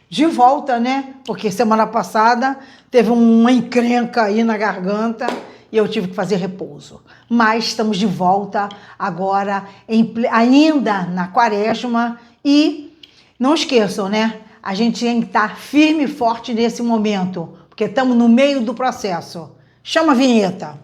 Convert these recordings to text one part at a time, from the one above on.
de volta, né? Porque semana passada teve uma encrenca aí na garganta e eu tive que fazer repouso. Mas estamos de volta agora, ainda na quaresma. E não esqueçam, né? A gente tem que estar firme e forte nesse momento, porque estamos no meio do processo. Chama a vinheta.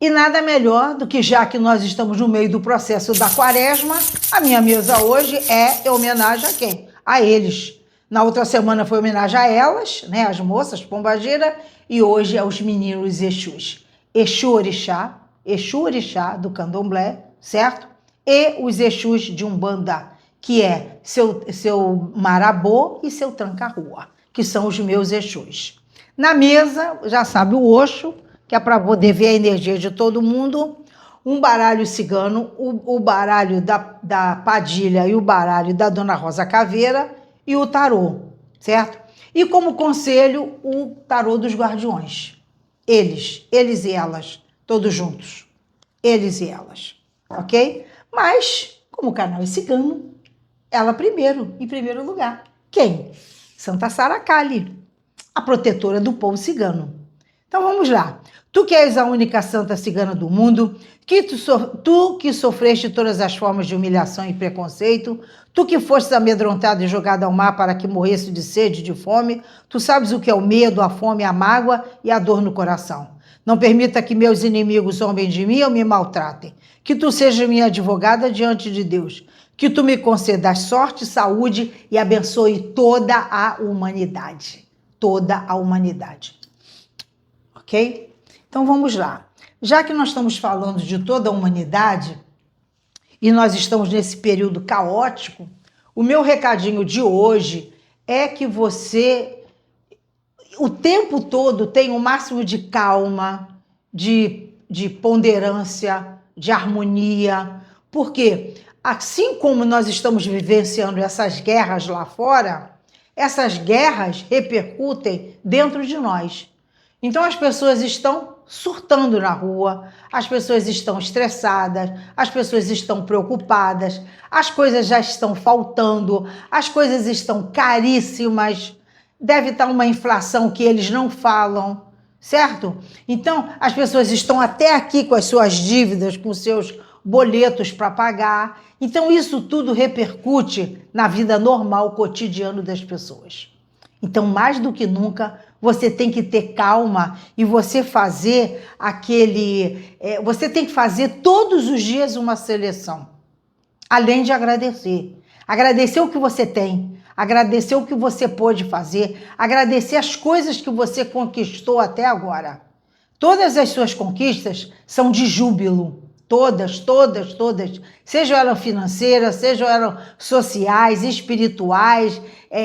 E nada melhor do que, já que nós estamos no meio do processo da quaresma, a minha mesa hoje é homenagem a quem? A eles. Na outra semana foi homenagem a elas, né, as moças, pombagira, e hoje é os meninos Exus. Exu Orixá do Candomblé, certo? E os Exus de Umbanda, que é seu Marabô e seu Tranca-Rua, que são os meus Exus. Na mesa, já sabe, o Oxo, que é para poder ver a energia de todo mundo, um baralho cigano, o baralho da Padilha e o baralho da Dona Rosa Caveira e o tarô, certo? E como conselho, o tarô dos guardiões. Eles e elas, todos juntos. Eles e elas, ok? Mas, como o canal é cigano, ela primeiro, em primeiro lugar. Quem? Santa Sara Kali, a protetora do povo cigano. Então vamos lá. Tu que és a única santa cigana do mundo, tu que sofreste todas as formas de humilhação e preconceito, tu que fostes amedrontado e jogado ao mar para que morresse de sede e de fome, tu sabes o que é o medo, a fome, a mágoa e a dor no coração. Não permita que meus inimigos zombem de mim ou me maltratem. Que tu sejas minha advogada diante de Deus. Que tu me concedas sorte, saúde e abençoe toda a humanidade. Toda a humanidade. Ok? Então vamos lá. Já que nós estamos falando de toda a humanidade e nós estamos nesse período caótico, o meu recadinho de hoje é que você, o tempo todo, tenha o máximo de calma, de ponderância, de harmonia, porque assim como nós estamos vivenciando essas guerras lá fora, essas guerras repercutem dentro de nós. Então as pessoas estão surtando na rua, as pessoas estão estressadas, as pessoas estão preocupadas, as coisas já estão faltando, as coisas estão caríssimas, deve estar uma inflação que eles não falam, certo? Então as pessoas estão até aqui com as suas dívidas, com seus boletos para pagar. Então isso tudo repercute na vida normal, cotidiano das pessoas. Então, mais do que nunca, você tem que ter calma e você fazer você tem que fazer todos os dias uma seleção. Além de agradecer. Agradecer o que você tem, agradecer o que você pôde fazer, agradecer as coisas que você conquistou até agora. Todas as suas conquistas são de júbilo. Todas, sejam elas financeiras, sejam elas sociais, espirituais,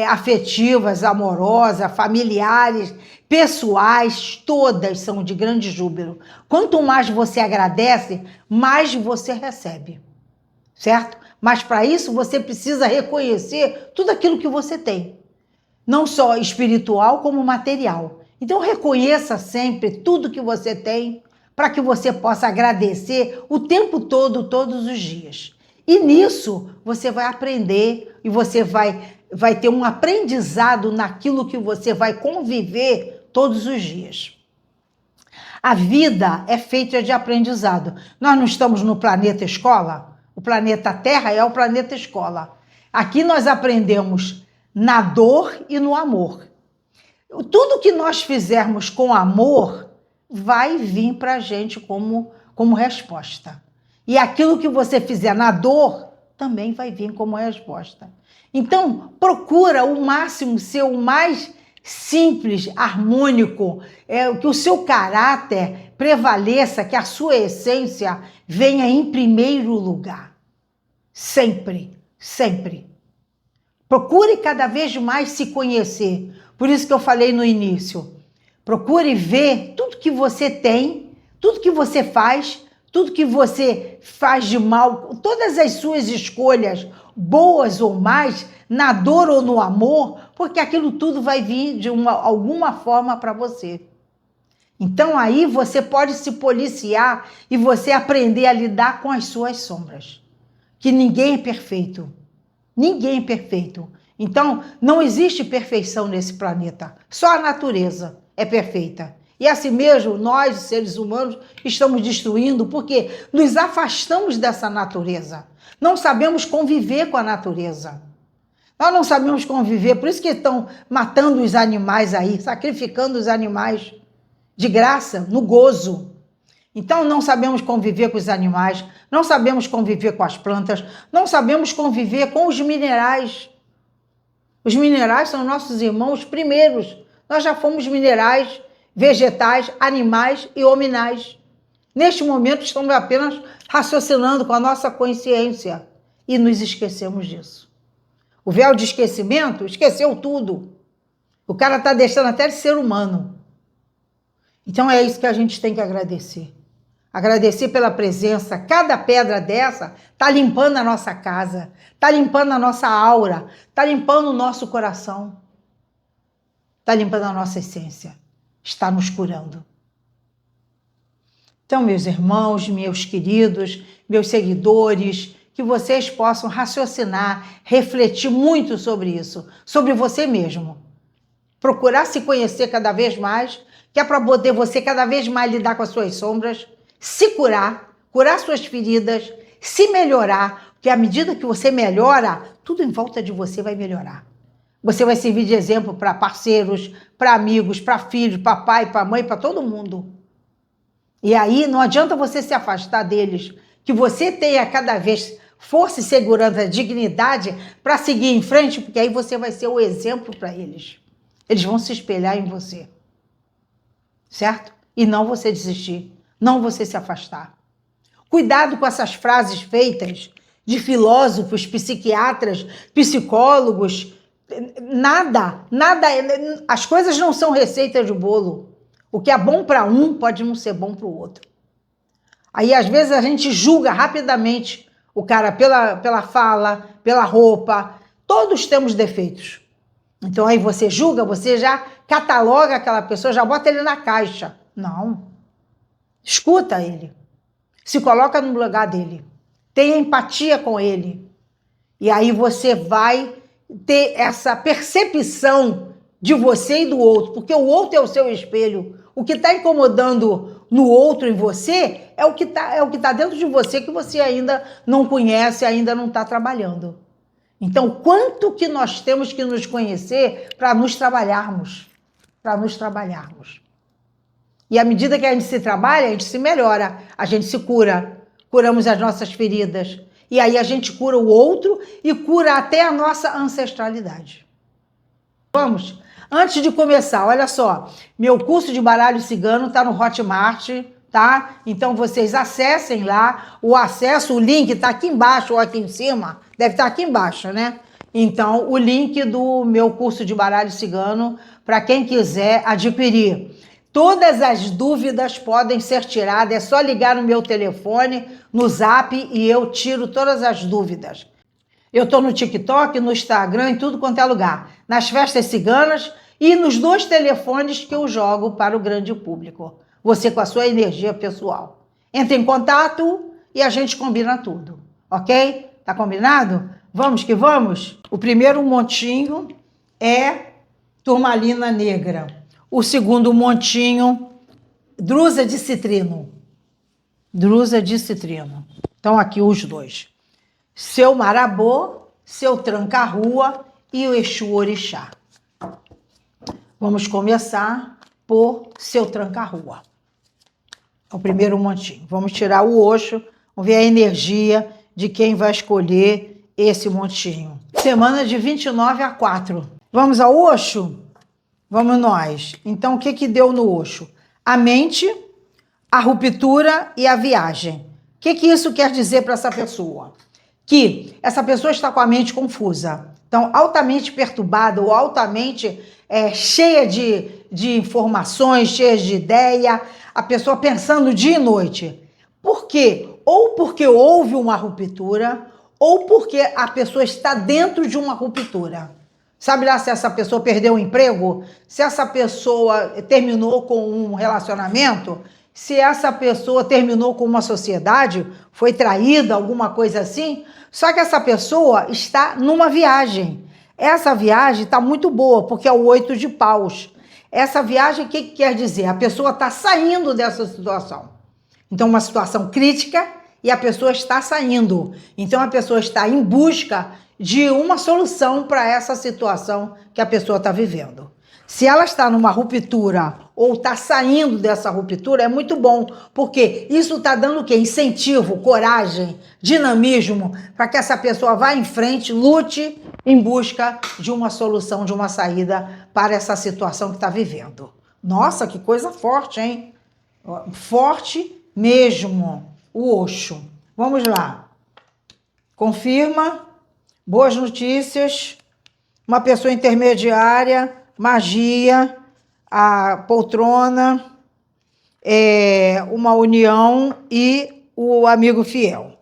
afetivas, amorosas, familiares, pessoais, todas são de grande júbilo. Quanto mais você agradece, mais você recebe, certo? Mas para isso você precisa reconhecer tudo aquilo que você tem, não só espiritual como material. Então reconheça sempre tudo que você tem, para que você possa agradecer o tempo todo, todos os dias. E nisso você vai aprender e você vai ter um aprendizado naquilo que você vai conviver todos os dias. A vida é feita de aprendizado. Nós não estamos no planeta escola? O planeta Terra é o planeta escola. Aqui nós aprendemos na dor e no amor. Tudo que nós fizermos com amor vai vir para a gente como resposta. E aquilo que você fizer na dor também vai vir como resposta. Então, procura o máximo ser o mais simples, harmônico, que o seu caráter prevaleça, que a sua essência venha em primeiro lugar. Sempre, sempre. Procure cada vez mais se conhecer. Por isso que eu falei no início. Procure ver tudo que você tem, tudo que você faz, tudo que você faz de mal, todas as suas escolhas, boas ou más, na dor ou no amor, porque aquilo tudo vai vir de alguma forma para você. Então aí você pode se policiar e você aprender a lidar com as suas sombras. Que ninguém é perfeito. Ninguém é perfeito. Então não existe perfeição nesse planeta. Só a natureza é perfeita. E assim mesmo, nós, seres humanos, estamos destruindo porque nos afastamos dessa natureza. Não sabemos conviver com a natureza. Nós não sabemos conviver, por isso que estão matando os animais aí, sacrificando os animais de graça, no gozo. Então não sabemos conviver com os animais, não sabemos conviver com as plantas, não sabemos conviver com os minerais. Os minerais são nossos irmãos primeiros. Nós já fomos minerais, vegetais, animais e hominais. Neste momento estamos apenas raciocinando com a nossa consciência e nos esquecemos disso. O véu de esquecimento esqueceu tudo. O cara está deixando até de ser humano. Então é isso que a gente tem que agradecer. Agradecer pela presença. Cada pedra dessa está limpando a nossa casa, está limpando a nossa aura, está limpando o nosso coração, está limpando a nossa essência, está nos curando. Então, meus irmãos, meus queridos, meus seguidores, que vocês possam raciocinar, refletir muito sobre isso, sobre você mesmo. Procurar se conhecer cada vez mais, que é para poder você cada vez mais lidar com as suas sombras, se curar, curar suas feridas, se melhorar, porque à medida que você melhora, tudo em volta de você vai melhorar. Você vai servir de exemplo para parceiros, para amigos, para filhos, para pai, para mãe, para todo mundo. E aí não adianta você se afastar deles, que você tenha cada vez força e segurança, dignidade para seguir em frente, porque aí você vai ser o exemplo para eles. Eles vão se espelhar em você. Certo? E não você desistir, não você se afastar. Cuidado com essas frases feitas de filósofos, psiquiatras, psicólogos. Nada, as coisas não são receitas de bolo. O que é bom para um pode não ser bom para o outro. Aí, às vezes, a gente julga rapidamente o cara pela fala, pela roupa. Todos temos defeitos. Então, aí você julga, você já cataloga aquela pessoa, já bota ele na caixa. Não. Escuta ele. Se coloca no lugar dele. Tenha empatia com ele. E aí você vai ter essa percepção de você e do outro, porque o outro é o seu espelho. O que está incomodando no outro em você é o que tá dentro de você que você ainda não conhece, ainda não está trabalhando. Então, quanto que nós temos que nos conhecer para nos trabalharmos? Para nos trabalharmos. E à medida que a gente se trabalha, a gente se melhora, a gente se cura, curamos as nossas feridas. E aí a gente cura o outro e cura até a nossa ancestralidade. Vamos? Antes de começar, olha só, meu curso de baralho cigano está no Hotmart, tá? Então vocês acessem lá, o link está aqui embaixo ou aqui em cima, deve estar aqui embaixo, né? Então, o link do meu curso de baralho cigano, para quem quiser adquirir. Todas as dúvidas podem ser tiradas, é só ligar no meu telefone, no Zap, e eu tiro todas as dúvidas. Eu estou no TikTok, no Instagram, em tudo quanto é lugar. Nas festas ciganas e nos 2 telefones que eu jogo para o grande público. Você com a sua energia pessoal. Entre em contato e a gente combina tudo, ok? Tá combinado? Vamos que vamos? O primeiro montinho é turmalina negra. O segundo montinho, drusa de citrino. Drusa de citrino. Então aqui os 2. Seu Marabô, seu Tranca-Rua e o Exu Orixá. Vamos começar por seu Tranca-Rua. É o primeiro montinho. Vamos tirar o Oxo, vamos ver a energia de quem vai escolher esse montinho. Semana de 29 a 4. Vamos ao Oxo? Vamos nós. Então, o que deu no Oxo? A mente, a ruptura e a viagem. O que isso quer dizer para essa pessoa? Que essa pessoa está com a mente confusa. Então, altamente perturbada ou altamente cheia de informações, cheia de ideia, a pessoa pensando dia e noite. Por quê? Ou porque houve uma ruptura, ou porque a pessoa está dentro de uma ruptura. Sabe lá se essa pessoa perdeu o emprego? Se essa pessoa terminou com um relacionamento? Se essa pessoa terminou com uma sociedade? Foi traída, alguma coisa assim? Só que essa pessoa está numa viagem. Essa viagem está muito boa, porque é o 8 de paus. Essa viagem, o que quer dizer? A pessoa está saindo dessa situação. Então, uma situação crítica e a pessoa está saindo. Então, a pessoa está em busca de uma solução para essa situação que a pessoa está vivendo. Se ela está numa ruptura ou está saindo dessa ruptura, é muito bom, porque isso está dando o quê? Incentivo, coragem, dinamismo, para que essa pessoa vá em frente, lute em busca de uma solução, de uma saída para essa situação que está vivendo. Nossa, que coisa forte, hein? Forte mesmo, o Osho. Vamos lá. Confirma. Boas notícias, uma pessoa intermediária, magia, a poltrona, uma união e o amigo fiel.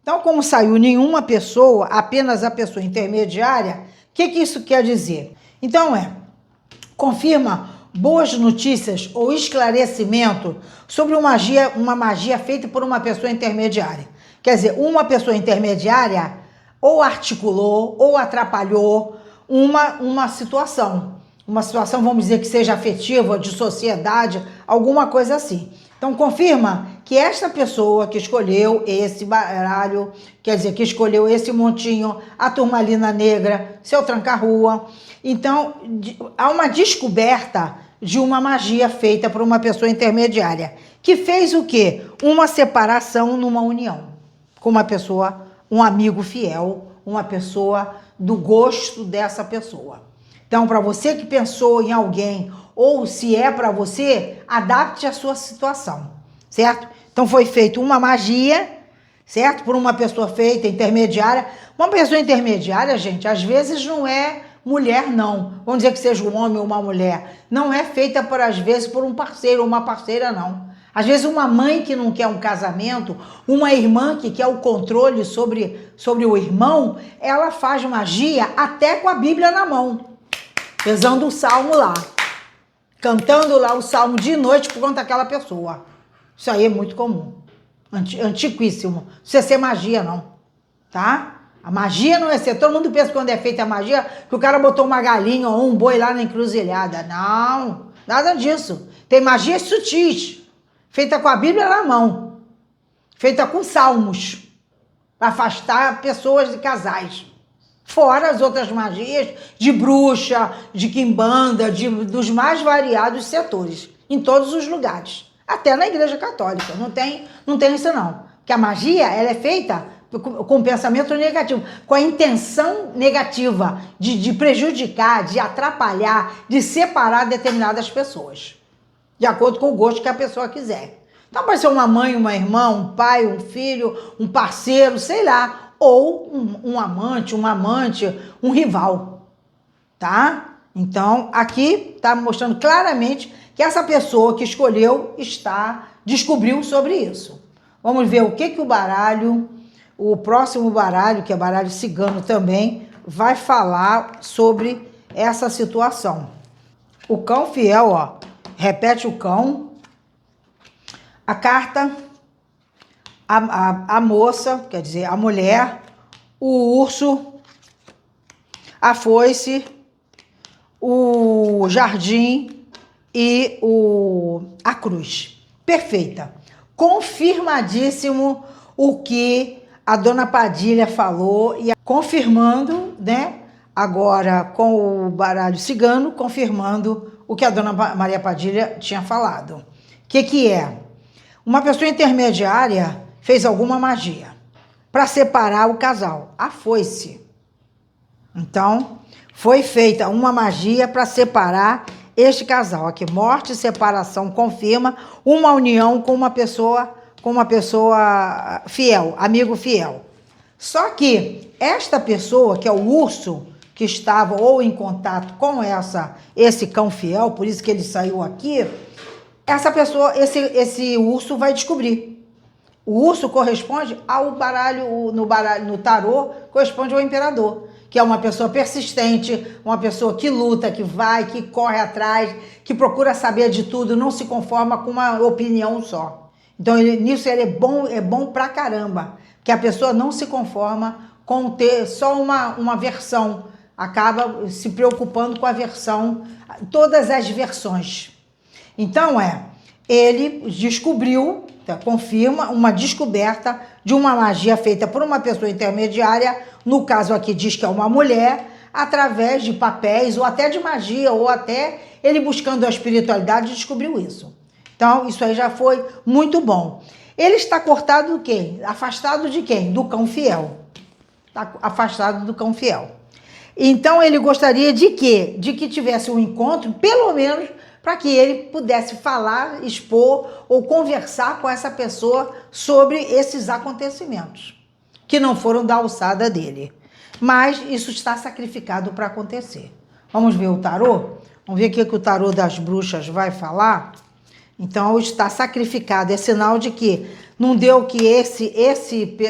Então, como saiu nenhuma pessoa, apenas a pessoa intermediária, o que isso quer dizer? Então, confirma boas notícias ou esclarecimento sobre uma magia feita por uma pessoa intermediária. Quer dizer, uma pessoa intermediária ou articulou, ou atrapalhou uma situação. Uma situação, vamos dizer, que seja afetiva, de sociedade, alguma coisa assim. Então, confirma que esta pessoa que escolheu esse baralho, quer dizer, que escolheu esse montinho, a turmalina negra, seu tranca-rua. Então, há uma descoberta de uma magia feita por uma pessoa intermediária, que fez o quê? Uma separação numa união, com uma pessoa, um amigo fiel, uma pessoa do gosto dessa pessoa. Então, para você que pensou em alguém, ou se é para você, adapte a sua situação, certo? Então, foi feita uma magia, certo? Por uma pessoa feita, intermediária. Uma pessoa intermediária, gente, às vezes não é mulher, não. Vamos dizer que seja um homem ou uma mulher. Não é feita, às vezes, por um parceiro ou uma parceira, não. Às vezes uma mãe que não quer um casamento, uma irmã que quer o controle sobre o irmão, ela faz magia até com a Bíblia na mão, rezando o salmo lá, cantando lá o salmo de noite por conta daquela pessoa. Isso aí é muito comum, antiquíssimo. Não precisa ser magia não, tá? A magia não é ser, todo mundo pensa que quando é feita a magia, que o cara botou uma galinha ou um boi lá na encruzilhada. Não, nada disso. Tem magias sutis, feita com a Bíblia na mão, feita com salmos, para afastar pessoas de casais. Fora as outras magias de bruxa, de quimbanda, dos mais variados setores, em todos os lugares. Até na Igreja Católica, não tem isso não. Porque a magia, ela é feita com pensamento negativo, com a intenção negativa de prejudicar, de atrapalhar, de separar determinadas pessoas, de acordo com o gosto que a pessoa quiser. Então pode ser uma mãe, uma irmã, um pai, um filho, um parceiro, sei lá, ou um amante, um rival, tá? Então aqui está mostrando claramente que essa pessoa que escolheu descobriu sobre isso. Vamos ver o que o baralho, o próximo baralho, que é baralho cigano também, vai falar sobre essa situação. O cão fiel, ó, repete o cão, a carta, a moça, quer dizer, a mulher, o urso, a foice, o jardim e a cruz. Perfeita. Confirmadíssimo o que a dona Padilha falou, e confirmando, né? Agora com o baralho cigano, confirmando o que a dona Maria Padilha tinha falado. O que é? Uma pessoa intermediária fez alguma magia para separar o casal. A foice. Então, foi feita uma magia para separar este casal. Aqui, morte e separação confirma uma união com uma pessoa fiel, amigo fiel. Só que esta pessoa, que é o urso, que estava ou em contato com esse cão fiel, por isso que ele saiu aqui, essa pessoa, esse urso vai descobrir. O urso corresponde ao baralho, no tarô, corresponde ao imperador, que é uma pessoa persistente, uma pessoa que luta, que vai, que corre atrás, que procura saber de tudo, não se conforma com uma opinião só. Então, nisso ele é bom pra caramba, que a pessoa não se conforma com ter só uma versão, acaba se preocupando com a versão, todas as versões. Então, ele descobriu, confirma uma descoberta de uma magia feita por uma pessoa intermediária, no caso aqui diz que é uma mulher, através de papéis, ou até de magia, ou até ele buscando a espiritualidade descobriu isso. Então, isso aí já foi muito bom. Ele está cortado do quê? Afastado de quem? Do cão fiel. Está afastado do cão fiel. Então, ele gostaria de quê? De que tivesse um encontro, pelo menos, para que ele pudesse falar, expor ou conversar com essa pessoa sobre esses acontecimentos, que não foram da alçada dele. Mas isso está sacrificado para acontecer. Vamos ver o tarô? Vamos ver o que o tarô das bruxas vai falar? Então, está sacrificado. É sinal de que não deu que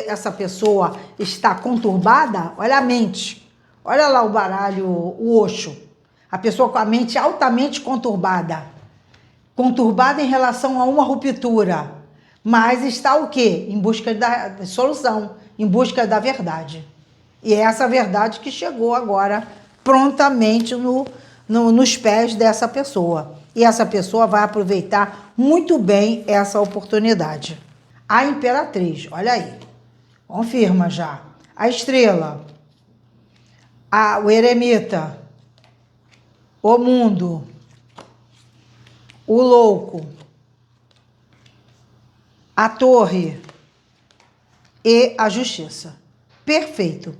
essa pessoa está conturbada? Olha a mente. Olha lá o baralho, o Osho. A pessoa com a mente altamente conturbada. Conturbada em relação a uma ruptura. Mas está o quê? Em busca da solução, em busca da verdade. E é essa verdade que chegou agora prontamente nos pés dessa pessoa. E essa pessoa vai aproveitar muito bem essa oportunidade. A Imperatriz, olha aí. Confirma já. A Estrela. O Eremita. O Mundo. O Louco. A Torre. E a Justiça. Perfeito.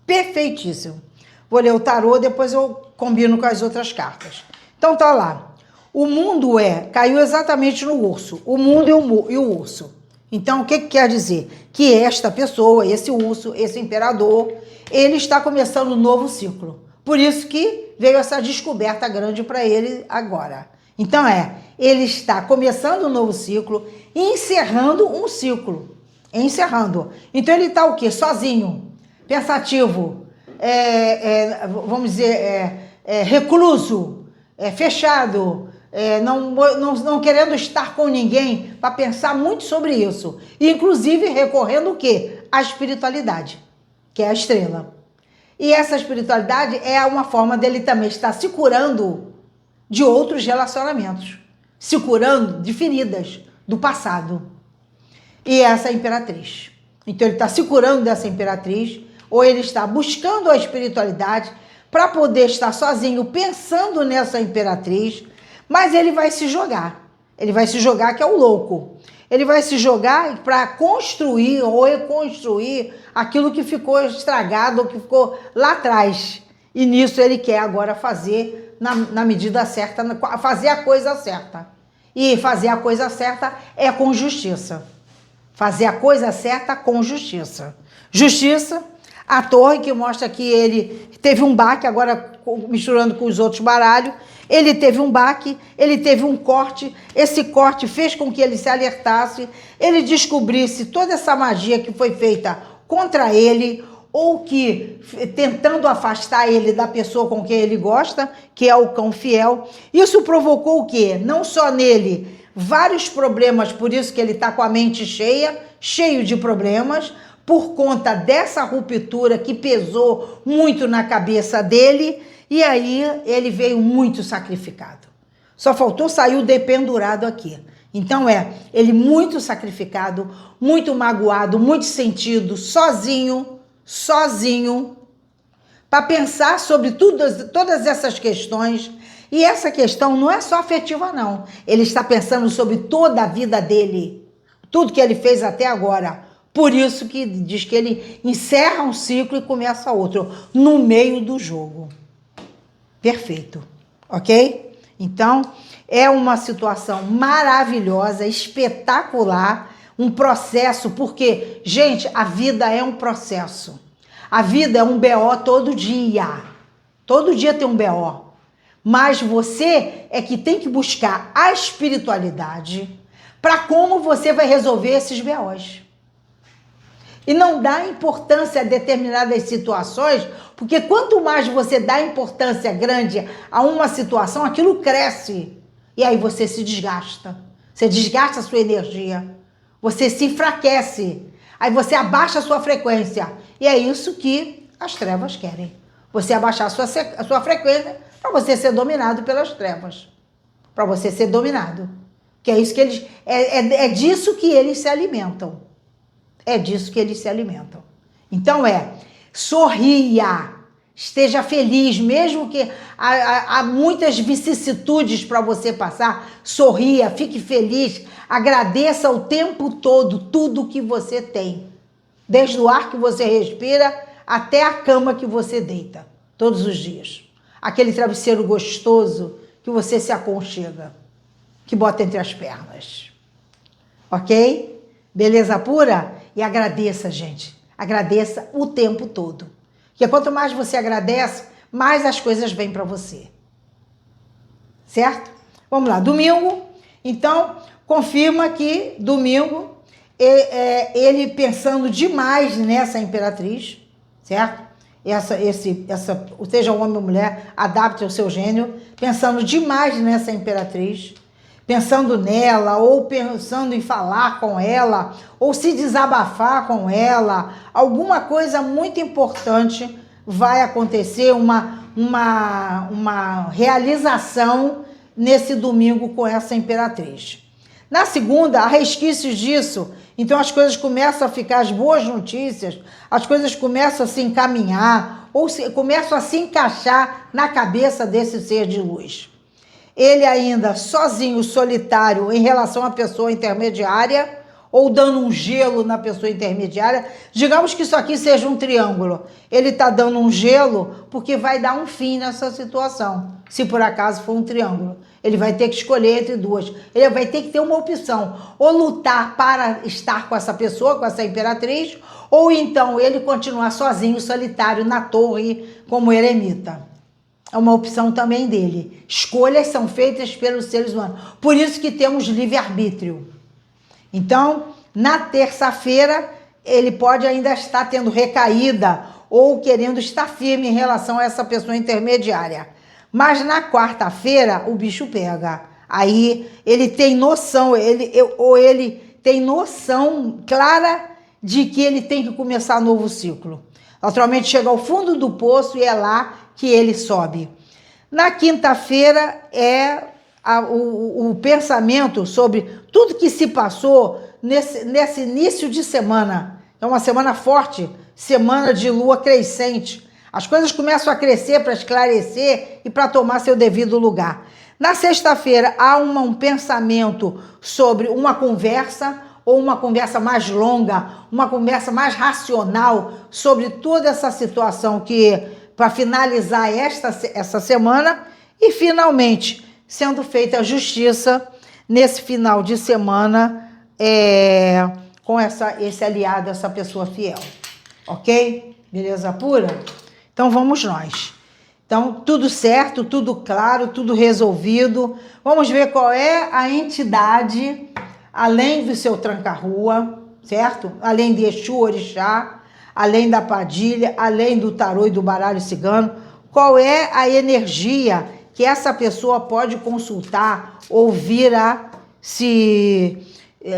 Perfeitíssimo. Vou ler o tarô, depois eu combino com as outras cartas. Então tá lá. O mundo caiu exatamente no urso. O mundo e o urso. Então o que quer dizer? Que esta pessoa, esse urso, esse imperador, ele está começando um novo ciclo. Por isso que veio essa descoberta grande para ele agora. Então ele está começando um novo ciclo, encerrando um ciclo. Encerrando. Então ele está o quê? Sozinho, pensativo, vamos dizer, recluso, fechado, não querendo estar com ninguém, para pensar muito sobre isso. E, inclusive, recorrendo o quê? À espiritualidade, que é a estrela. E essa espiritualidade é uma forma dele também estar se curando de outros relacionamentos, se curando de feridas do passado. E essa é a Imperatriz. Então ele está se curando dessa Imperatriz, ou ele está buscando a espiritualidade para poder estar sozinho pensando nessa Imperatriz, mas ele vai se jogar. Ele vai se jogar, que é o louco. Ele vai se jogar para construir ou reconstruir aquilo que ficou estragado ou que ficou lá atrás. E nisso ele quer agora fazer na medida certa, fazer a coisa certa. E fazer a coisa certa é com justiça. Fazer a coisa certa com justiça. Justiça, a torre, que mostra que ele teve um baque, agora misturando com os outros baralhos, ele teve um baque, ele teve um corte, esse corte fez com que ele se alertasse, ele descobrisse toda essa magia que foi feita contra ele, ou que tentando afastar ele da pessoa com quem ele gosta, que é o cão fiel. Isso provocou o quê? Não só nele, vários problemas, por isso que ele está com a mente cheio de problemas, por conta dessa ruptura que pesou muito na cabeça dele, e aí ele veio muito sacrificado. Só faltou sair o dependurado aqui. Então ele muito sacrificado, muito magoado, muito sentido, sozinho, para pensar sobre todas essas questões. E essa questão não é só afetiva, não. Ele está pensando sobre toda a vida dele, tudo que ele fez até agora. Por isso que diz que ele encerra um ciclo e começa outro, no meio do jogo. Perfeito, ok? Então, é uma situação maravilhosa, espetacular, um processo, porque, gente, a vida é um processo. A vida é um BO todo dia. Todo dia tem um BO. Mas você é que tem que buscar a espiritualidade para como você vai resolver esses BOs. E não dá importância a determinadas situações, porque quanto mais você dá importância grande a uma situação, aquilo cresce. E aí você se desgasta. Você desgasta a sua energia. Você se enfraquece. Aí você abaixa a sua frequência. E é isso que as trevas querem. Você abaixar a sua frequência para você ser dominado pelas trevas. Para você ser dominado. Que é isso que eles. É disso que eles se alimentam. É disso que eles se alimentam. Então sorria, esteja feliz, mesmo que há muitas vicissitudes para você passar, sorria, fique feliz, agradeça o tempo todo tudo que você tem. Desde o ar que você respira até a cama que você deita, todos os dias. Aquele travesseiro gostoso que você se aconchega, que bota entre as pernas. Ok? Beleza pura? E agradeça, gente. Agradeça o tempo todo. Porque quanto mais você agradece, mais as coisas vêm para você. Certo? Vamos lá. Domingo. Então, confirma que domingo, ele pensando demais nessa imperatriz, certo? Seja homem ou mulher, adapte ao seu gênio, pensando demais nessa imperatriz, pensando nela, ou pensando em falar com ela, ou se desabafar com ela, alguma coisa muito importante vai acontecer, uma realização nesse domingo com essa imperatriz. Na segunda, há resquícios disso, então as coisas começam a ficar, as boas notícias, as coisas começam a se encaminhar, ou começam a se encaixar na cabeça desse ser de luz. Ele ainda sozinho, solitário, em relação à pessoa intermediária, ou dando um gelo na pessoa intermediária. Digamos que isso aqui seja um triângulo. Ele está dando um gelo porque vai dar um fim nessa situação. Se por acaso for um triângulo. Ele vai ter que escolher entre duas. Ele vai ter que ter uma opção. Ou lutar para estar com essa pessoa, com essa imperatriz, ou então ele continuar sozinho, solitário, na torre, como eremita. É uma opção também dele. Escolhas são feitas pelos seres humanos. Por isso que temos livre-arbítrio. Então, na terça-feira, ele pode ainda estar tendo recaída ou querendo estar firme em relação a essa pessoa intermediária. Mas na quarta-feira, o bicho pega. Aí ele tem noção, ele tem noção clara de que ele tem que começar um novo ciclo. Naturalmente, chega ao fundo do poço e é lá que ele sobe. Na quinta-feira o pensamento sobre tudo que se passou nesse início de semana. É uma semana forte, semana de lua crescente. As coisas começam a crescer para esclarecer e para tomar seu devido lugar. Na sexta-feira há um pensamento sobre uma conversa, ou uma conversa mais longa, uma conversa mais racional sobre toda essa situação para finalizar essa semana e, finalmente, sendo feita a justiça nesse final de semana com esse aliado, essa pessoa fiel. Ok? Beleza pura? Então, vamos nós. Então, tudo certo, tudo claro, tudo resolvido. Vamos ver qual é a entidade, além do seu tranca-rua, certo? Além de Exu, Orixá, além da Padilha, além do tarô e do baralho cigano, qual é a energia que essa pessoa pode consultar ou vir a se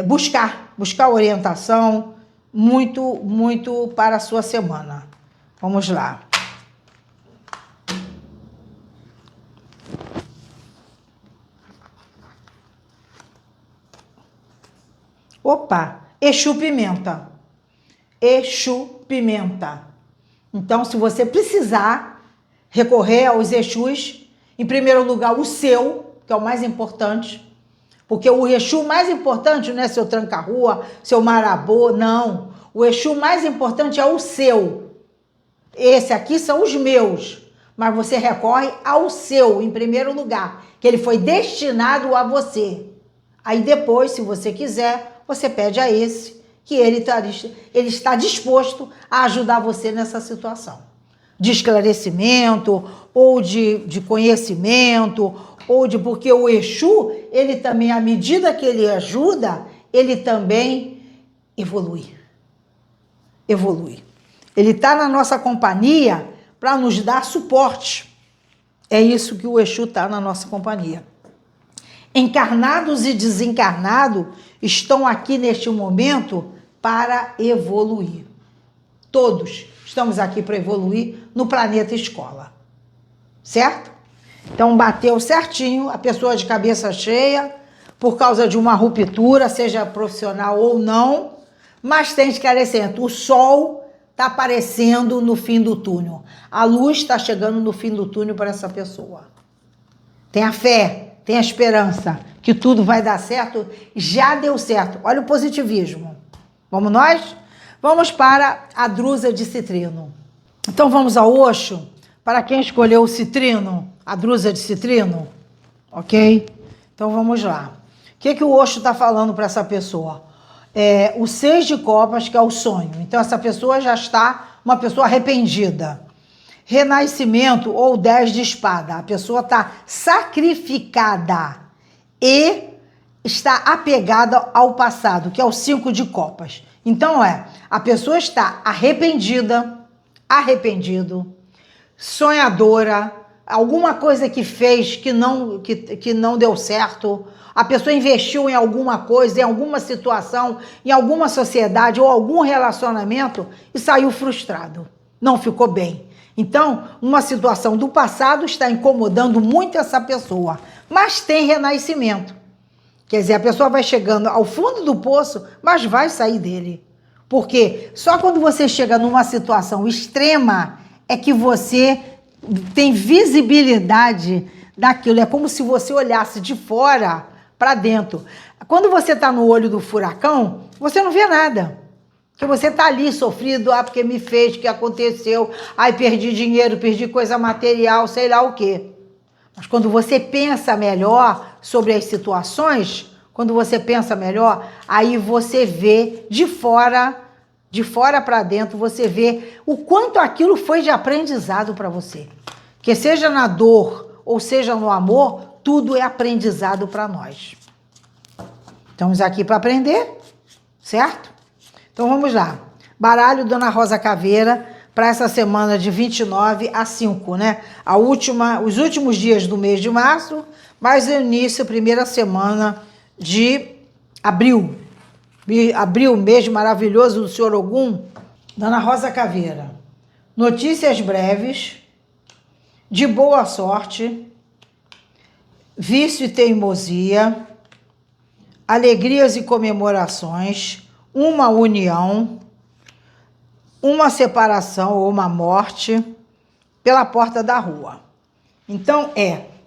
buscar orientação muito, muito para a sua semana. Vamos lá. Opa, Exu Pimenta. Exu Pimenta. Então, se você precisar recorrer aos Exus, em primeiro lugar o seu, que é o mais importante, porque o Exu mais importante não é seu tranca-rua, seu marabô, não. O Exu mais importante é o seu. Esse aqui são os meus, mas você recorre ao seu, em primeiro lugar, que ele foi destinado a você. Aí depois, se você quiser, você pede a esse, que ele está disposto a ajudar você nessa situação. De esclarecimento, ou de conhecimento, porque o Exu, ele também, à medida que ele ajuda, ele também evolui. evoluir. Ele está na nossa companhia para nos dar suporte. É isso que o Exu está na nossa companhia. Encarnados e desencarnados estão aqui neste momento para evoluir. Todos estamos aqui para evoluir no planeta escola. Certo? Então bateu certinho, a pessoa de cabeça cheia, por causa de uma ruptura, seja profissional ou não, mas tem esclarecimento. O sol está aparecendo no fim do túnel. A luz está chegando no fim do túnel para essa pessoa. Tenha fé, tenha esperança, que tudo vai dar certo. Já deu certo. Olha o positivismo. Vamos nós? Vamos para a drusa de citrino. Então vamos ao Osho. Para quem escolheu o citrino, a drusa de citrino, ok? Então vamos lá. O que o Osho está falando para essa pessoa? O 6 de copas, que é o sonho. Então essa pessoa já está uma pessoa arrependida. Renascimento ou 10 de espada. A pessoa está sacrificada e está apegada ao passado, que é o 5 de copas. Então a pessoa está arrependida, arrependido, sonhadora, alguma coisa que fez que não deu certo, a pessoa investiu em alguma coisa, em alguma situação, em alguma sociedade ou algum relacionamento e saiu frustrado, não ficou bem. Então, uma situação do passado está incomodando muito essa pessoa, mas tem renascimento. Quer dizer, a pessoa vai chegando ao fundo do poço, mas vai sair dele. Porque só quando você chega numa situação extrema é que você tem visibilidade daquilo. É como se você olhasse de fora para dentro. Quando você está no olho do furacão, você não vê nada. Porque você está ali sofrido, porque me fez, o que aconteceu, perdi dinheiro, perdi coisa material, sei lá o quê. Mas quando você pensa melhor sobre as situações, quando você pensa melhor, aí você vê de fora para dentro, você vê o quanto aquilo foi de aprendizado para você. Que seja na dor ou seja no amor, tudo é aprendizado para nós. Estamos aqui para aprender, certo? Então vamos lá. Baralho Dona Rosa Caveira para essa semana de 29 a 5, né? Os últimos dias do mês de março, mas o início, primeira semana de abril. Abril, mês maravilhoso do Senhor Ogum. Dona Rosa Caveira. Notícias breves, de boa sorte, vício e teimosia, alegrias e comemorações, uma união, uma separação ou uma morte pela porta da rua. Então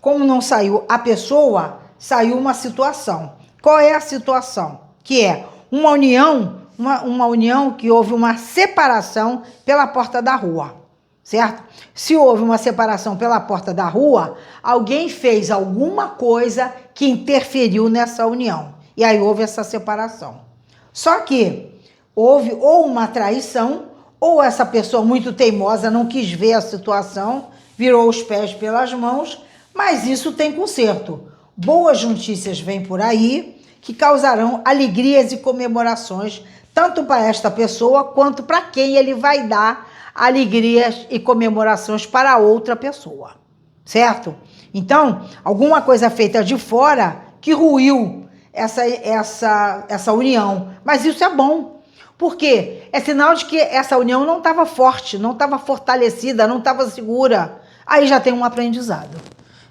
como não saiu a pessoa, saiu uma situação. Qual é a situação? Que é uma união que houve uma separação pela porta da rua, certo? Se houve uma separação pela porta da rua, alguém fez alguma coisa que interferiu nessa união. E aí houve essa separação. Só que houve ou uma traição, ou essa pessoa muito teimosa não quis ver a situação, virou os pés pelas mãos, mas isso tem conserto. Boas notícias vêm por aí que causarão alegrias e comemorações, tanto para esta pessoa quanto para quem ele vai dar alegrias e comemorações para outra pessoa, certo? Então, alguma coisa feita de fora que ruiu essa união, mas isso é bom, porque é sinal de que essa união não estava forte, não estava fortalecida, não estava segura. Aí já tem um aprendizado.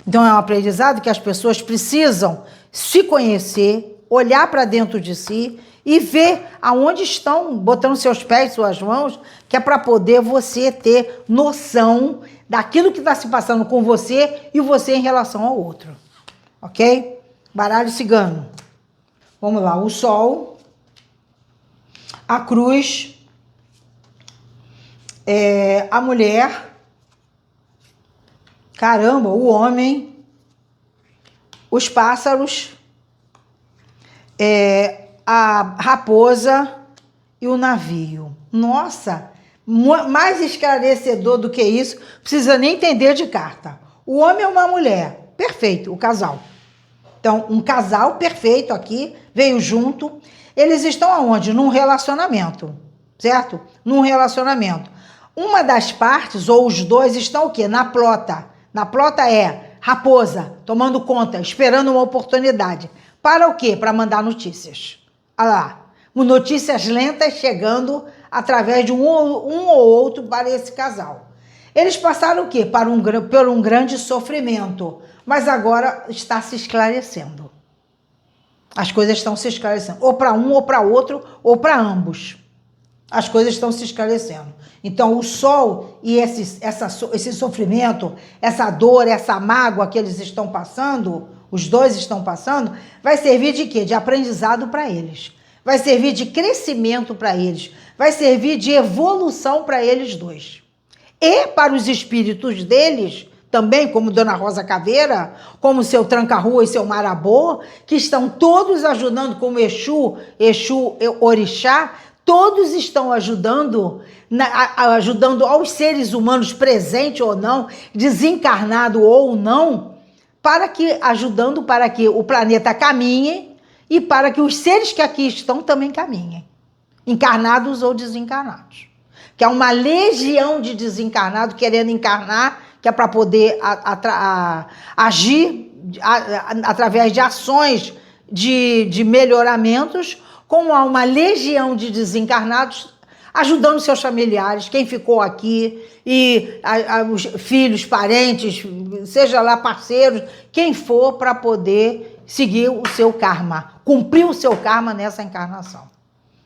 Então é um aprendizado que as pessoas precisam se conhecer, olhar para dentro de si e ver aonde estão botando seus pés, suas mãos, que é para poder você ter noção daquilo que está se passando com você e você em relação ao outro. Ok? Baralho cigano. Vamos lá, o sol, a cruz, a mulher, caramba, o homem, os pássaros, a raposa e o navio. Nossa, mais esclarecedor do que isso, precisa nem entender de carta. O homem é uma mulher, perfeito, o casal. Então, um casal perfeito aqui, veio junto. Eles estão aonde? Num relacionamento. certo? Num relacionamento. Uma das partes, ou os dois, estão o quê? Na plota. Na plota é raposa, tomando conta, esperando uma oportunidade. Para o quê? Para mandar notícias. Olha lá. Notícias lentas chegando através de um ou outro para esse casal. Eles passaram o quê? Por um grande sofrimento. Mas agora está se esclarecendo. As coisas estão se esclarecendo. Ou para um, ou para outro, ou para ambos. As coisas estão se esclarecendo. Então, o sol e esse sofrimento, essa dor, essa mágoa que eles estão passando, os dois estão passando, vai servir de quê? De aprendizado para eles. Vai servir de crescimento para eles. Vai servir de evolução para eles dois. E para os espíritos deles, também, como Dona Rosa Caveira, como seu Tranca-Rua e seu Marabô, que estão todos ajudando, como Exu, Orixá, todos estão ajudando, ajudando aos seres humanos, presente ou não, desencarnado ou não, ajudando para que o planeta caminhe e para que os seres que aqui estão também caminhem, encarnados ou desencarnados. Que é uma legião de desencarnados querendo encarnar, que é para poder agir através de ações de melhoramentos, como há uma legião de desencarnados ajudando seus familiares, quem ficou aqui, e os filhos, parentes, seja lá parceiros, quem for, para poder seguir o seu karma, cumprir o seu karma nessa encarnação.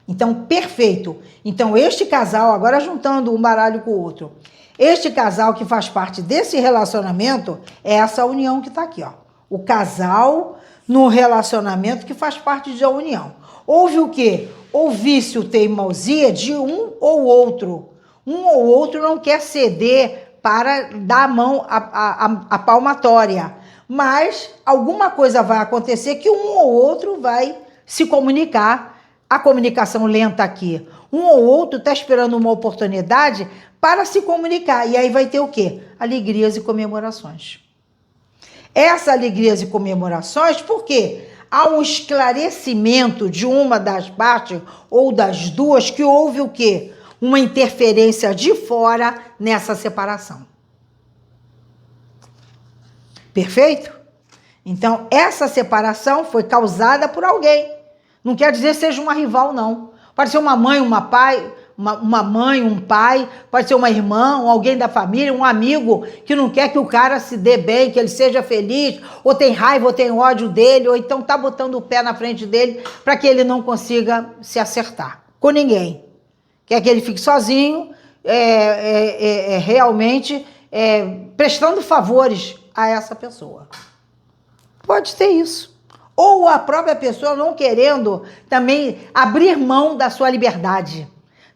Então, perfeito. Então, este casal, agora juntando um baralho com o outro, este casal que faz parte desse relacionamento é essa união que está aqui, ó. O casal no relacionamento que faz parte da união. Houve o quê? Ou vício, teimosia de um ou outro. Um ou outro não quer ceder para dar a mão à palmatória. Mas alguma coisa vai acontecer que um ou outro vai se comunicar. A comunicação lenta aqui. Um ou outro está esperando uma oportunidade para se comunicar. E aí vai ter o quê? Alegrias e comemorações. Essas alegrias e comemorações, por quê? Há um esclarecimento de uma das partes ou das duas que houve o quê? Uma interferência de fora nessa separação. Perfeito? Então, essa separação foi causada por alguém. Não quer dizer que seja uma rival, não. Pode ser uma mãe, uma mãe, um pai, pode ser uma irmã, alguém da família, um amigo que não quer que o cara se dê bem, que ele seja feliz, ou tem raiva, ou tem ódio dele, ou então tá botando o pé na frente dele para que ele não consiga se acertar com ninguém. Quer que ele fique sozinho, realmente prestando favores a essa pessoa. Pode ter isso. Ou a própria pessoa não querendo também abrir mão da sua liberdade.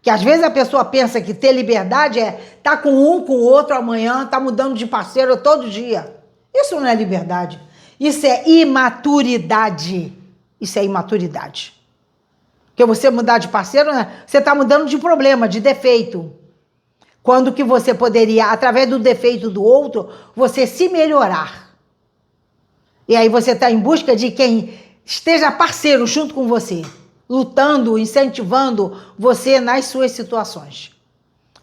Que às vezes a pessoa pensa que ter liberdade é estar com um, com o outro amanhã, estar mudando de parceiro todo dia. Isso não é liberdade. Isso é imaturidade. Isso é imaturidade. Porque você mudar de parceiro, né? Você está mudando de problema, de defeito. Quando que você poderia, através do defeito do outro, você se melhorar. E aí você está em busca de quem esteja parceiro junto com você, lutando, incentivando você nas suas situações.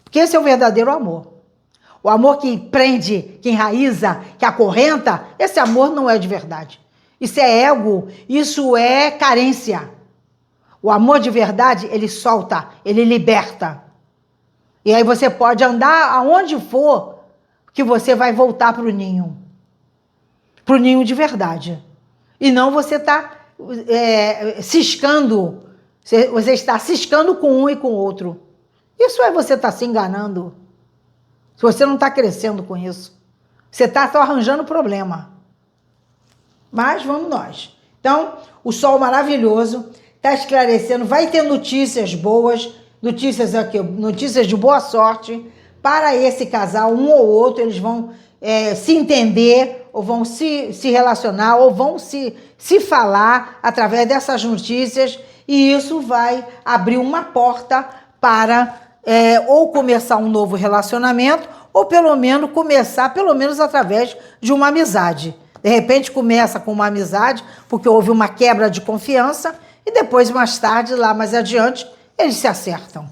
Porque esse é o verdadeiro amor. O amor que prende, que enraiza, que acorrenta, esse amor não é de verdade. Isso é ego, isso é carência. O amor de verdade, ele solta, ele liberta. E aí você pode andar aonde for, que você vai voltar para o ninho. Para o ninho de verdade. E não você está ciscando, você está ciscando com um e com o outro. Isso é você estar se enganando. Se você não está crescendo com isso. Você está só arranjando problema. Mas vamos nós. Então, o sol maravilhoso está esclarecendo, vai ter notícias boas, notícias de boa sorte para esse casal, um ou outro, eles vão se entender, ou vão se relacionar, ou vão se falar através dessas notícias, e isso vai abrir uma porta para ou começar um novo relacionamento, ou pelo menos começar, através de uma amizade. De repente começa com uma amizade, porque houve uma quebra de confiança, e depois, mais tarde, lá mais adiante, eles se acertam.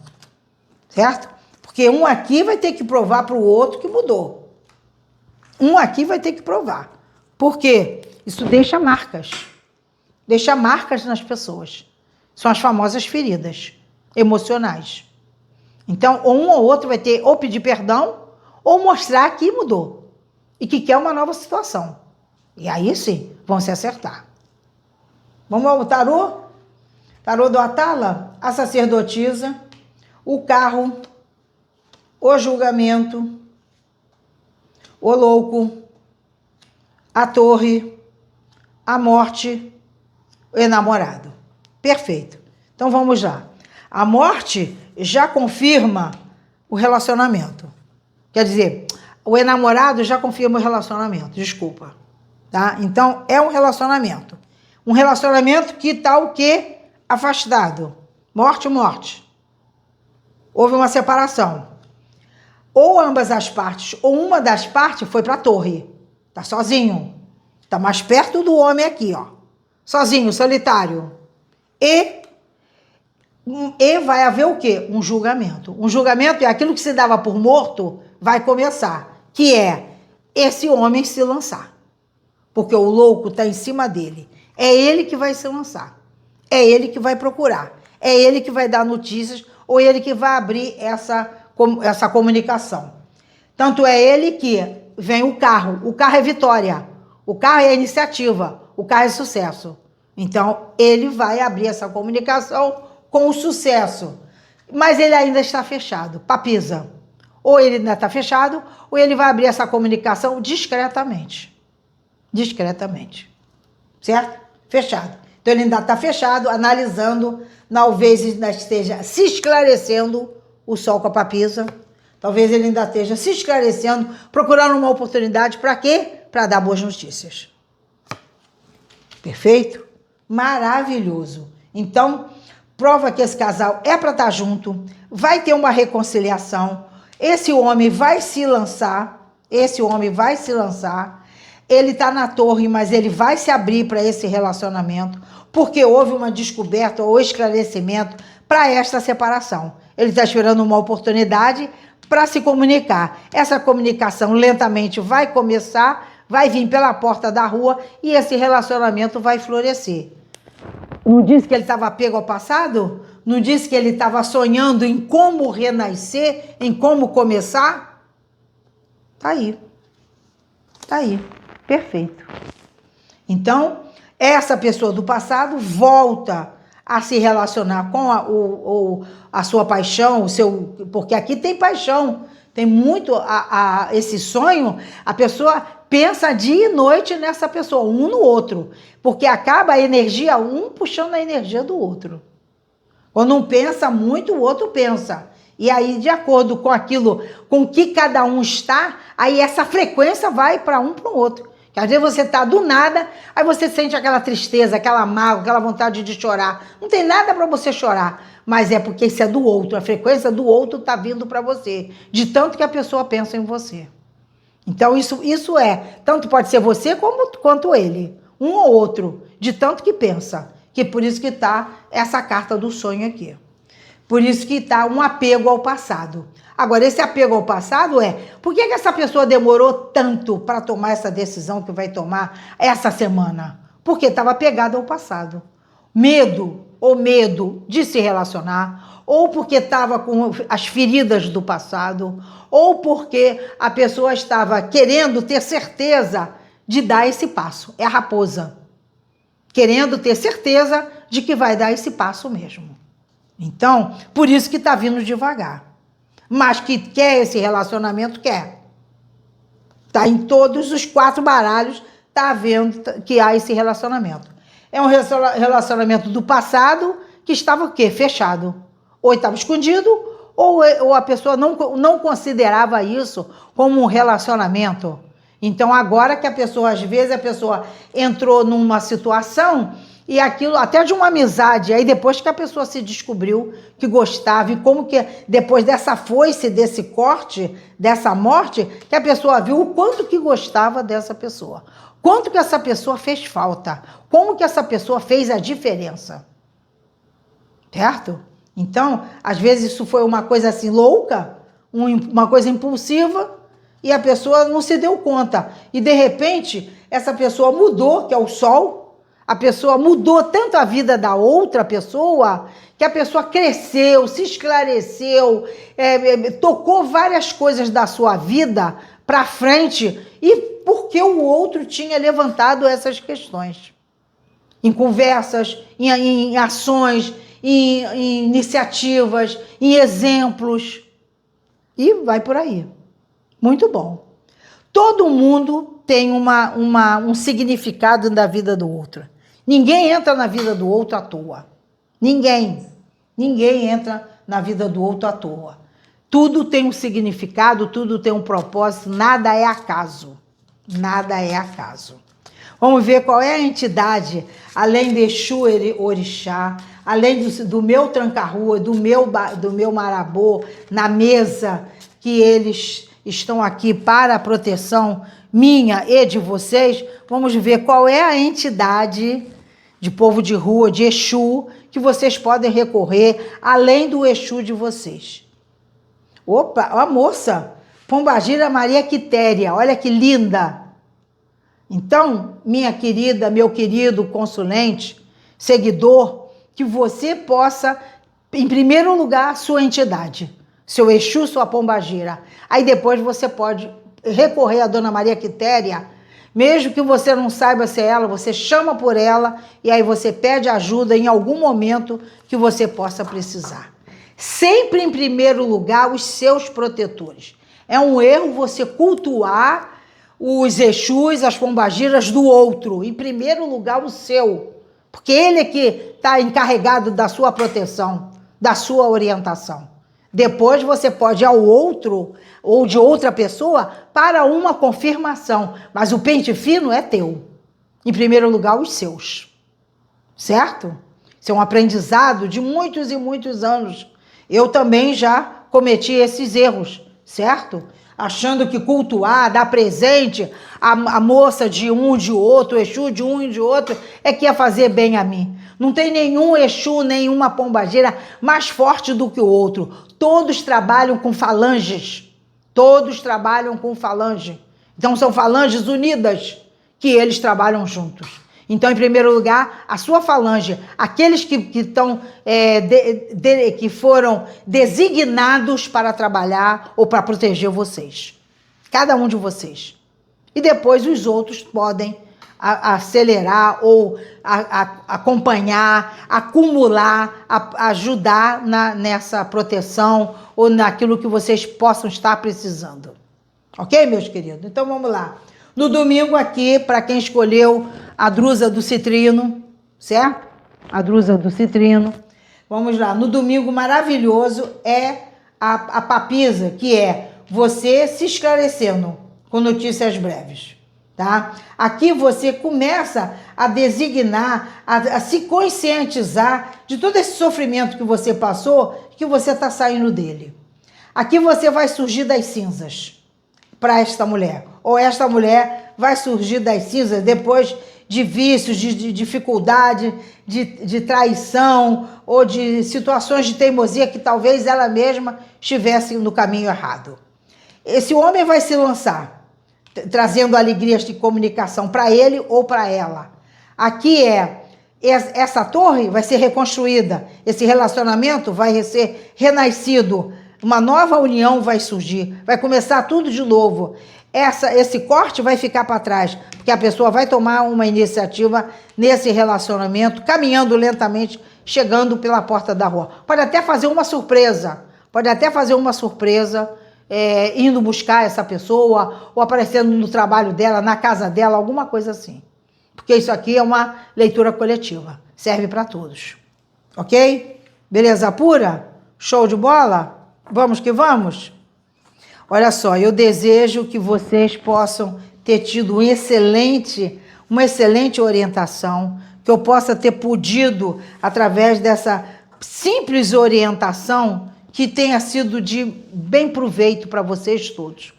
certo? Porque um aqui vai ter que provar para o outro que mudou. Um aqui vai ter que provar. Por quê? Isso deixa marcas. Deixa marcas nas pessoas. São as famosas feridas emocionais. Então, um ou outro vai ter ou pedir perdão ou mostrar que mudou e que quer uma nova situação. E aí sim, vão se acertar. Vamos ao tarô? Tarô do Atala, a sacerdotisa, o carro, o julgamento, o louco, a torre, a morte, o enamorado. Perfeito. Então vamos lá. A morte já confirma o relacionamento. Quer dizer, o enamorado já confirma o relacionamento, desculpa. Tá? Então é um relacionamento. Um relacionamento que está o quê? Afastado. Morte, morte. Houve uma separação. Ou ambas as partes, ou uma das partes foi para a torre. Tá sozinho. Tá mais perto do homem aqui, ó. Sozinho, solitário. E vai haver o quê? Um julgamento. Um julgamento é aquilo que se dava por morto, vai começar. Que é esse homem se lançar. Porque o louco está em cima dele. É ele que vai se lançar. É ele que vai procurar. É ele que vai dar notícias ou ele que vai abrir essa comunicação. Tanto é ele que vem o carro. O carro é vitória. O carro é iniciativa. O carro é sucesso. Então, ele vai abrir essa comunicação com o sucesso. Mas ele ainda está fechado. Papisa. Ou ele ainda está fechado, ou ele vai abrir essa comunicação discretamente. Discretamente. Certo? Fechado. Então, ele ainda está fechado, analisando, talvez ainda esteja se esclarecendo o sol com a papisa. Talvez ele ainda esteja se esclarecendo, procurando uma oportunidade para quê? Para dar boas notícias. Perfeito? Maravilhoso. Então, prova que esse casal é para estar junto, vai ter uma reconciliação, esse homem vai se lançar, ele está na torre, mas ele vai se abrir para esse relacionamento, porque houve uma descoberta ou esclarecimento para esta separação. Ele está esperando uma oportunidade para se comunicar. Essa comunicação lentamente vai começar, vai vir pela porta da rua e esse relacionamento vai florescer. Não disse que ele estava apego ao passado? Não disse que ele estava sonhando em como renascer, em como começar? Tá aí. Tá aí. Perfeito. Então, essa pessoa do passado volta a se relacionar com a sua paixão, porque aqui tem paixão, tem muito esse sonho, a pessoa pensa dia e noite nessa pessoa, um no outro, porque acaba a energia, um puxando a energia do outro. Quando um pensa muito, o outro pensa. E aí, de acordo com aquilo, com que cada um está, aí essa frequência vai para um para o outro. Que às vezes você está do nada, aí você sente aquela tristeza, aquela mágoa, aquela vontade de chorar. Não tem nada para você chorar, mas é porque isso é do outro. A frequência do outro está vindo para você, de tanto que a pessoa pensa em você. Então, isso tanto pode ser você quanto ele. Um ou outro, de tanto que pensa. Que por isso que está essa carta do sonho aqui. Por isso que está um apego ao passado. Agora, esse apego ao passado por que essa pessoa demorou tanto para tomar essa decisão que vai tomar essa semana? Porque estava apegada ao passado. Medo de se relacionar, ou porque estava com as feridas do passado, ou porque a pessoa estava querendo ter certeza de dar esse passo. É a raposa. Querendo ter certeza de que vai dar esse passo mesmo. Então, por isso que está vindo devagar. Mas que quer esse relacionamento, quer. Está em todos os 4 baralhos, está vendo que há esse relacionamento. É um relacionamento do passado que estava o quê? Fechado. Ou estava escondido, ou a pessoa não considerava isso como um relacionamento. Então, agora que às vezes a pessoa entrou numa situação e aquilo, até de uma amizade, aí depois que a pessoa se descobriu que gostava e como que depois dessa foice, desse corte, dessa morte, que a pessoa viu o quanto que gostava dessa pessoa. Quanto que essa pessoa fez falta. Como que essa pessoa fez a diferença. Certo? Então, às vezes isso foi uma coisa assim louca, uma coisa impulsiva, e a pessoa não se deu conta. E de repente, essa pessoa mudou, que é o sol, a pessoa mudou tanto a vida da outra pessoa, que a pessoa cresceu, se esclareceu, tocou várias coisas da sua vida para frente, e porque o outro tinha levantado essas questões. Em conversas, em ações, em iniciativas, em exemplos. E vai por aí. Muito bom. Todo mundo tem um significado na vida do outro. Ninguém entra na vida do outro à toa. Ninguém. Ninguém entra na vida do outro à toa. Tudo tem um significado, tudo tem um propósito, nada é acaso. Nada é acaso. Vamos ver qual é a entidade, além de Exu Orixá, além do meu tranca-rua, do meu marabô, na mesa, que eles estão aqui para a proteção minha e de vocês. Vamos ver qual é a entidade de povo de rua, de Exu, que vocês podem recorrer, além do Exu de vocês. Opa, ó a moça, Pombagira Maria Quitéria, olha que linda! Então, minha querida, meu querido consulente, seguidor, que você possa, em primeiro lugar, sua entidade, seu Exu, sua Pombagira. Aí depois você pode recorrer à Dona Maria Quitéria, mesmo que você não saiba se é ela, você chama por ela e aí você pede ajuda em algum momento que você possa precisar. Sempre em primeiro lugar, os seus protetores. É um erro você cultuar os Exus, as Pombagiras do outro. Em primeiro lugar, o seu. Porque ele é que está encarregado da sua proteção, da sua orientação. Depois você pode ir ao outro ou de outra pessoa para uma confirmação. Mas o pente fino é teu. Em primeiro lugar, os seus. Certo? Isso é um aprendizado de muitos e muitos anos. Eu também já cometi esses erros, certo? Achando que cultuar, dar presente a moça de um de outro, o Exu de um e de outro, é que ia fazer bem a mim. Não tem nenhum Exu, nenhuma pombagira mais forte do que o outro. Todos trabalham com falanges. Todos trabalham com falange. Então são falanges unidas que eles trabalham juntos. Então, em primeiro lugar, a sua falange, aqueles que foram designados para trabalhar ou para proteger vocês. Cada um de vocês. E depois os outros podem acelerar ou acompanhar, acumular, ajudar nessa proteção ou naquilo que vocês possam estar precisando. Ok, meus queridos? Então, vamos lá. No domingo aqui, para quem escolheu a drusa do citrino, certo? A drusa do citrino. Vamos lá. No domingo maravilhoso é a papisa, que é você se esclarecendo com notícias breves, tá? Aqui você começa a designar, a se conscientizar de todo esse sofrimento que você passou, que você está saindo dele. Aqui você vai surgir das cinzas para esta mulher. Ou esta mulher vai surgir das cinzas depois de vícios, de dificuldade, de traição ou de situações de teimosia que talvez ela mesma estivesse no caminho errado. Esse homem vai se lançar, trazendo alegrias de comunicação para ele ou para ela. Aqui essa torre vai ser reconstruída, esse relacionamento vai ser renascido, uma nova união vai surgir, vai começar tudo de novo. Esse corte vai ficar para trás, porque a pessoa vai tomar uma iniciativa nesse relacionamento, caminhando lentamente, chegando pela porta da rua. Pode até fazer uma surpresa, indo buscar essa pessoa, ou aparecendo no trabalho dela, na casa dela, alguma coisa assim. Porque isso aqui é uma leitura coletiva, serve para todos. Ok? Beleza pura? Show de bola? Vamos que vamos? Olha só, eu desejo que vocês possam ter tido uma excelente orientação, que eu possa ter podido, através dessa simples orientação, que tenha sido de bem proveito para vocês todos.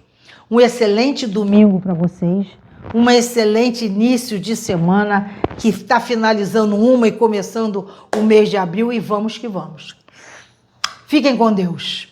Um excelente domingo para vocês, um excelente início de semana, que está finalizando uma e começando o mês de abril, e vamos que vamos. Fiquem com Deus.